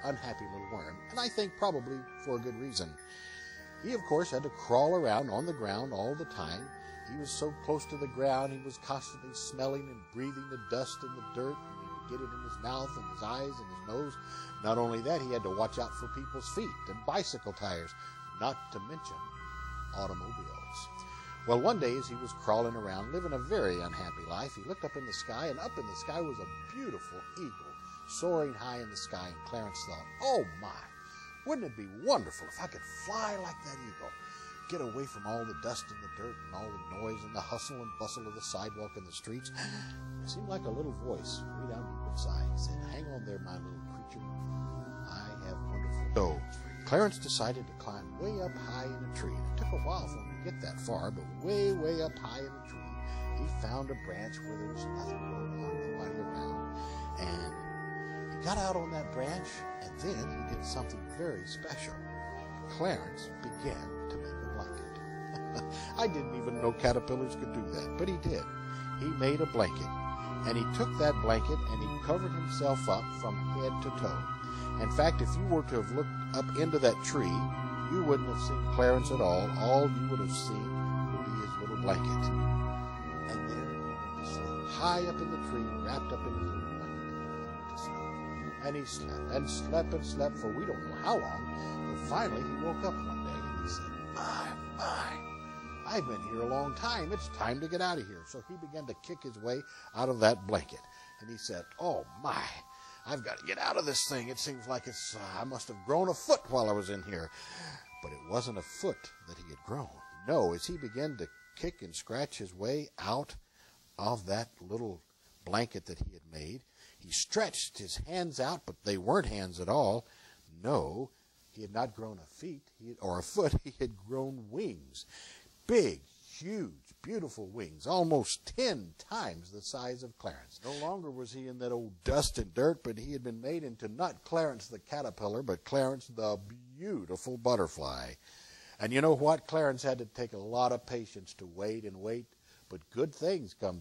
unhappy little worm, and I think probably for a good reason. He, of course, had to crawl around on the ground all the time. He was so close to the ground, he was constantly smelling and breathing the dust and the dirt, and he would get it in his mouth and his eyes and his nose. Not only that, he had to watch out for people's feet and bicycle tires, not to mention automobiles. Well, one day as he was crawling around, living a very unhappy life, he looked up in the sky, and up in the sky was a beautiful eagle soaring high in the sky, and Clarence thought, oh my, wouldn't it be wonderful if I could fly like that eagle, get away from all the dust and the dirt and all the noise and the hustle and bustle of the sidewalk and the streets. It seemed like a little voice way down deep inside said, hang on there, my little creature, I have wonderful news. So Clarence decided to climb way up high in a tree. It took a while for him to get that far, but way, way up high in a tree, he found a branch where there was nothing going on, nobody around, and he got out on that branch, and then he did something very special. Clarence began to make a blanket. I didn't even know caterpillars could do that, but he did. He made a blanket, and he took that blanket and he covered himself up from head to toe. In fact, if you were to have looked up into that tree, you wouldn't have seen Clarence at all. All you would have seen would be his little blanket. And then he went to sleep, high up in the tree, wrapped up in his little blanket, and to sleep. And he slept and slept and slept for we don't know how long, but finally he woke up one day and he said, my, I've been here a long time. It's time to get out of here. So he began to kick his way out of that blanket. And he said, oh my, I've got to get out of this thing. It seems like I must have grown a foot while I was in here. But it wasn't a foot that he had grown. No, as he began to kick and scratch his way out of that little blanket that he had made, he stretched his hands out, but they weren't hands at all. No, he had not grown a foot. He had grown wings. Big, huge, beautiful wings, almost 10 times the size of Clarence. No longer was he in that old dust and dirt, but he had been made into not Clarence the caterpillar, but Clarence the beautiful butterfly. And you know what? Clarence had to take a lot of patience to wait and wait, but good things come